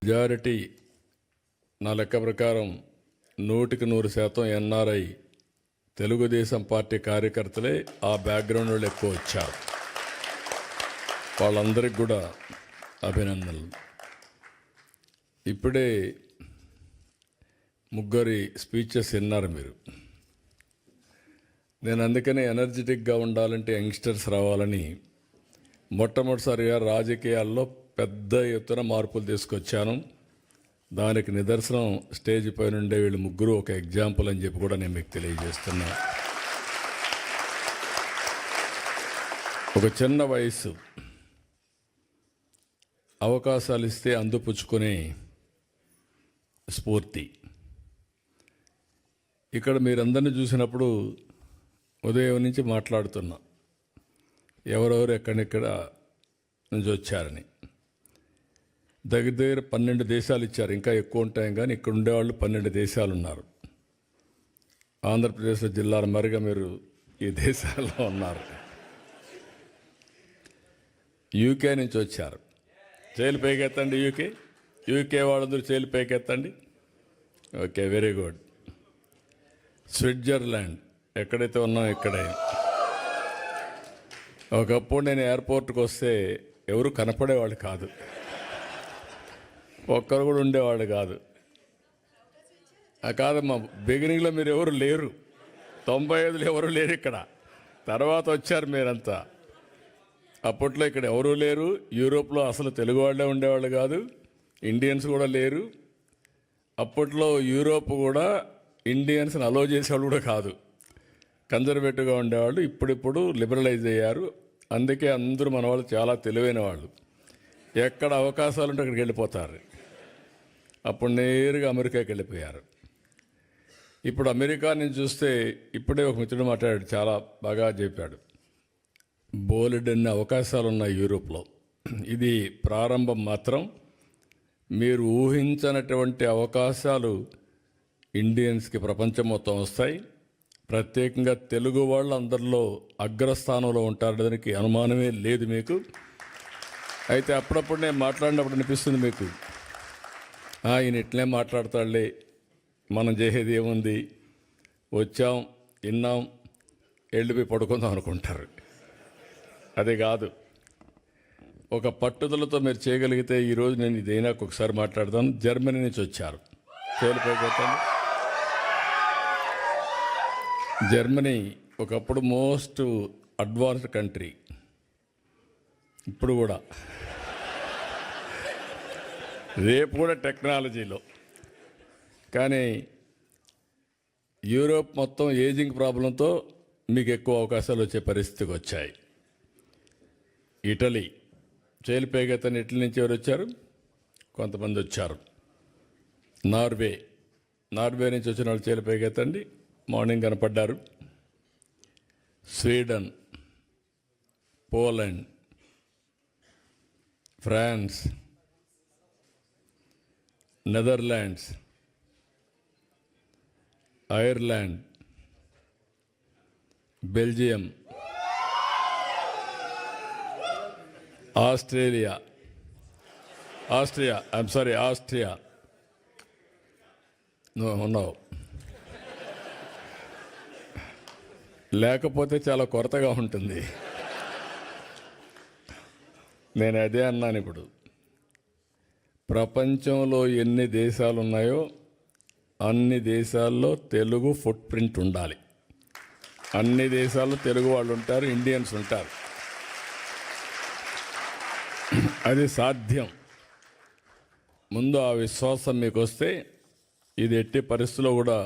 Majority నా లెక్క ప్రకారం 100% ఎన్ఆర్ఐ తెలుగుదేశం పార్టీ కార్యకర్తలే ఆ బ్యాక్గ్రౌండ్ వాళ్ళు ఎక్కువ వచ్చారు. వాళ్ళందరికీ కూడా అభినందనలు. ఇప్పుడే ముగ్గురి స్పీచెస్ విన్నారు మీరు. నేను అందుకనే ఎనర్జెటిక్గా ఉండాలంటే యంగ్స్టర్స్ రావాలని మొట్టమొదటిసారిగా రాజకీయాల్లో పెద్ద ఎత్తున మార్పులు తీసుకొచ్చాను. దానికి నిదర్శనం స్టేజ్ పై నుండే వీళ్ళు ముగ్గురు ఒక ఎగ్జాంపుల్ అని చెప్పి కూడా నేను మీకు తెలియజేస్తున్నా. ఒక చిన్న వయసు, అవకాశాలు ఇస్తే అందిపుచ్చుకునే స్ఫూర్తి. ఇక్కడ మీరందరినీ చూసినప్పుడు ఉదయం నుంచి మాట్లాడుతున్నా, ఎవరెవరు ఎక్కడెక్కడ నుంచి వచ్చారని. దగ్గర 12 దేశాలు ఇచ్చారు, ఇంకా ఎక్కువ ఉంటాయి కానీ ఇక్కడ ఉండేవాళ్ళు 12 దేశాలు ఉన్నారు. ఆంధ్రప్రదేశ్లో జిల్లాల మరిగా మీరు ఈ దేశాల్లో ఉన్నారు. యూకే నుంచి వచ్చారు, చేలు పైకెత్తండి. యూకే వాళ్ళందరూ చేలు పైకెత్తండి. Okay, very good. స్విట్జర్లాండ్, ఎక్కడైతే ఉన్నాం ఇక్కడే. ఒకప్పుడు నేను ఎయిర్పోర్ట్కి వస్తే ఎవరు కనపడేవాళ్ళు కాదు, ఒక్కరు కూడా ఉండేవాళ్ళు కాదు. కాదమ్మా, బిగినింగ్లో మీరు ఎవరు లేరు, 95లో ఎవరు లేరు ఇక్కడ. తర్వాత వచ్చారు మీరంతా. అప్పట్లో ఇక్కడ ఎవరూ లేరు. యూరోప్లో అసలు తెలుగు వాళ్ళే ఉండేవాళ్ళు కాదు, ఇండియన్స్ కూడా లేరు. అప్పట్లో యూరోప్ కూడా ఇండియన్స్ని అలో చేసేవాళ్ళు కూడా కాదు, కన్జర్వేటివ్గా ఉండేవాళ్ళు. ఇప్పుడిప్పుడు లిబరలైజ్ అయ్యారు. అందుకే అందరూ మన వాళ్ళు చాలా తెలివైన వాళ్ళు. ఎక్కడ అవకాశాలు ఉంటే అక్కడికి వెళ్ళిపోతారు. అప్పుడు నేరుగా అమెరికాకి వెళ్ళిపోయారు. ఇప్పుడు అమెరికా నుంచి చూస్తే ఇప్పుడే ఒక మిత్రుడు మాట్లాడాడు, చాలా బాగా చెప్పాడు. బోలెడన్ని అవకాశాలు ఉన్నాయి యూరోప్లో. ఇది ప్రారంభం మాత్రం. మీరు ఊహించనటువంటి అవకాశాలు ఇండియన్స్కి ప్రపంచం మొత్తం వస్తాయి. ప్రత్యేకంగా తెలుగు వాళ్ళు అందరిలో అగ్రస్థానంలో ఉంటారు, దానికి అనుమానమే లేదు మీకు. అయితే అప్పుడప్పుడు నేను మాట్లాడినప్పుడు అనిపిస్తుంది మీకు, ఈయన ఇట్లే మాట్లాడతాడులే, మనం చేసేది ఏముంది, వచ్చాం విన్నాం వెళ్ళిపోయి పడుకుందాం అనుకుంటారు. అది కాదు. ఒక పట్టుదలతో మీరు చేయగలిగితే ఈరోజు నేను ఇదైనా ఒకసారి మాట్లాడతాను. జర్మనీ నుంచి వచ్చారు, చేలిపోతాను. జర్మనీ ఒకప్పుడు మోస్ట్ అడ్వాన్స్డ్ కంట్రీ, ఇప్పుడు కూడా, రేపు కూడా టెక్నాలజీలో. కానీ యూరోప్ మొత్తం ఏజింగ్ ప్రాబ్లంతో మీకు ఎక్కువ అవకాశాలు వచ్చే పరిస్థితికి వచ్చాయి. ఇటలీ, చేలిపేగతని ఇటలీ నుంచి ఎవరు వచ్చారు, కొంతమంది వచ్చారు. నార్వే నుంచి వచ్చిన వాళ్ళు చేలిపేగతండి, మార్నింగ్ కనపడ్డారు. Sweden, Poland, France, Netherlands, Ireland, Belgium, Austria, నువ్వు ఉన్నావు. లేకపోతే చాలా కొరతగా ఉంటుంది. నేను అదే అన్నాను. ఇప్పుడు ప్రపంచంలో ఎన్ని దేశాలు ఉన్నాయో అన్ని దేశాల్లో తెలుగు ఫుట్ ప్రింట్ ఉండాలి. అన్ని దేశాల్లో తెలుగు వాళ్ళు ఉంటారు, ఇండియన్స్ ఉంటారు. అది సాధ్యం. ముందు ఆ విశ్వాసం మీకు వస్తే ఇది ఎట్టి పరిస్థితుల్లో కూడా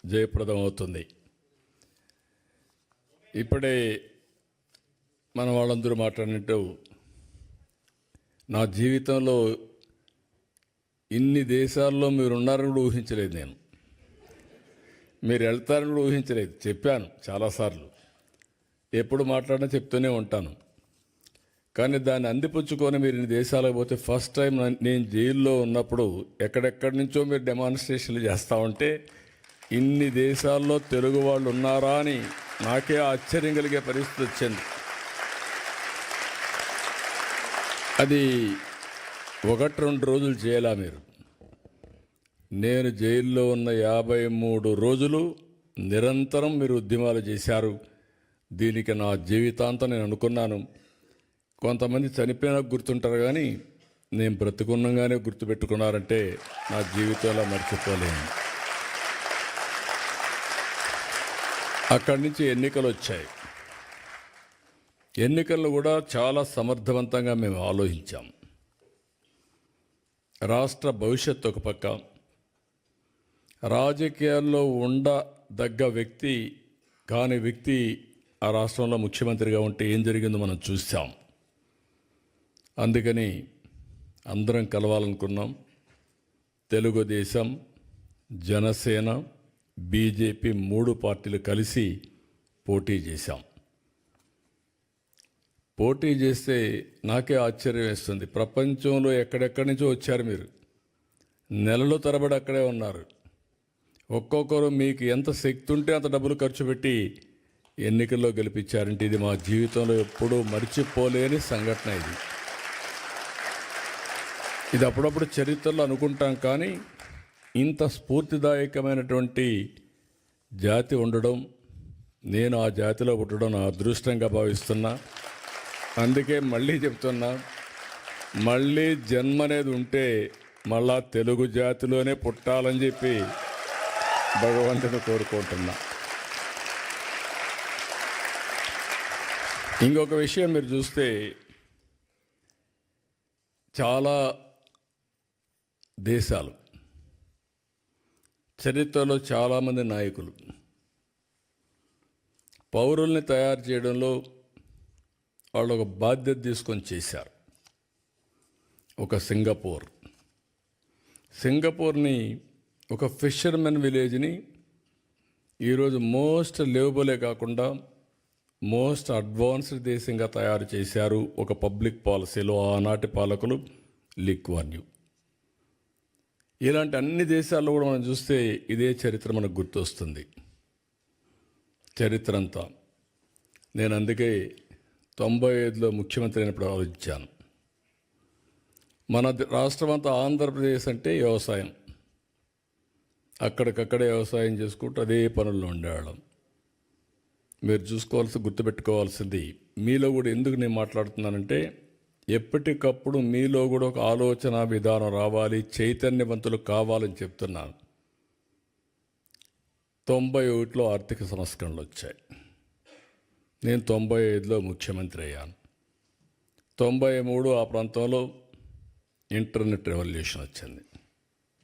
జయప్రదం అవుతుంది. ఇప్పుడే మన వాళ్ళందరూ మాట్లాడినట్టు నా జీవితంలో ఇన్ని దేశాల్లో మీరు ఉన్నారని కూడా ఊహించలేదు. నేను మీరు వెళ్తారని కూడా ఊహించలేదు. చెప్పాను చాలాసార్లు, ఎప్పుడు మాట్లాడినా చెప్తూనే ఉంటాను. కానీ దాన్ని అందిపుచ్చుకొని మీరు ఇన్ని దేశాలకు పోతే, ఫస్ట్ టైం నేను జైల్లో ఉన్నప్పుడు ఎక్కడెక్కడి నుంచో మీరు డెమాన్స్ట్రేషన్లు చేస్తూ ఉంటే ఇన్ని దేశాల్లో తెలుగు వాళ్ళు ఉన్నారా అని నాకే ఆశ్చర్యం కలిగే పరిస్థితి వచ్చింది. అది 1-2 రోజులు చేయాలా మీరు? నేను జైల్లో ఉన్న 53 రోజులు నిరంతరం మీరు ఉద్యమాలు చేశారు. దీనికి నా జీవితాంతం నేను అనుకున్నాను. కొంతమంది చనిపోయినా గుర్తుంటారు, కానీ నేను బ్రతుకున్నగానే గుర్తుపెట్టుకున్నారంటే నా జీవితంలో మర్చిపోలేను. అక్కడి నుంచి ఎన్నికలు వచ్చాయి. ఎన్నికల్లో కూడా చాలా సమర్థవంతంగా మేము ఆలోచించాం. రాష్ట్ర భవిష్యత్తు ఒక పక్క, రాజకీయాల్లో ఉండదగ్గ వ్యక్తి కాని వ్యక్తి ఆ రాష్ట్రంలో ముఖ్యమంత్రిగా ఉంటే ఏం జరిగిందో మనం చూసాం. అందుకని అందరం కలవాలనుకున్నాం. తెలుగుదేశం, జనసేన, బీజేపీ 3 పార్టీలు కలిసి పోటీ చేశాం. పోటీ చేస్తే నాకే ఆశ్చర్యం వేస్తుంది. ప్రపంచంలో ఎక్కడెక్కడి నుంచో వచ్చారు మీరు, నెలల తరబడి అక్కడే ఉన్నారు. ఒక్కొక్కరు మీకు ఎంత శక్తి ఉంటే అంత డబ్బులు ఖర్చు పెట్టి ఎన్నికల్లో గెలిపించారంటే ఇది మా జీవితంలో ఎప్పుడూ మర్చిపోలేని సంఘటన. ఇది అప్పుడప్పుడు చరిత్రలో అనుకుంటాం, కానీ ఇంత స్ఫూర్తిదాయకమైనటువంటి జాతి ఉండడం, నేను ఆ జాతిలో పుట్టడం నా అదృష్టంగా భావిస్తున్నా. అందుకే మళ్ళీ చెప్తున్నా, మళ్ళీ జన్మ అనేది ఉంటే మళ్ళా తెలుగు జాతిలోనే పుట్టాలని చెప్పి భగవంతుని కోరుకుంటున్నా. ఇంకొక విషయం మీరు చూస్తే, చాలా దేశాలు చరిత్రలో చాలామంది నాయకులు పౌరుల్ని తయారు చేయడంలో వాళ్ళు ఒక బాధ్యత తీసుకొని చేశారు. ఒక సింగపూర్ని ఒక ఫిషర్మెన్ విలేజ్ని ఈరోజు మోస్ట్ లివబులే కాకుండా మోస్ట్ అడ్వాన్స్డ్ దేశంగా తయారు చేశారు. ఒక పబ్లిక్ పాలసీలో ఆనాటి పాలకులు లీ కువాన్ యూ. ఇలాంటి అన్ని దేశాల్లో కూడా మనం చూస్తే ఇదే చరిత్ర మనకు గుర్తొస్తుంది. చరిత్ర అంతా నేను అందుకే 95లో ముఖ్యమంత్రి అయినప్పుడు ఆలోచించాను. మన రాష్ట్రం అంతా ఆంధ్రప్రదేశ్ అంటే వ్యవసాయం, అక్కడికక్కడే వ్యవసాయం చేసుకుంటూ అదే పనుల్లో ఉండేవాళ్ళం. మీరు గుర్తుపెట్టుకోవాల్సింది, మీలో కూడా ఎందుకు నేను మాట్లాడుతున్నానంటే, ఎప్పటికప్పుడు మీలో కూడా ఒక ఆలోచన విధానం రావాలి, చైతన్యవంతులు కావాలని చెప్తున్నాను. 91లో ఆర్థిక సంస్కరణలు వచ్చాయి. నేను 95లో ముఖ్యమంత్రి అయ్యాను. 93 ఆ ప్రాంతంలో ఇంటర్నెట్ రెవల్యూషన్ వచ్చింది.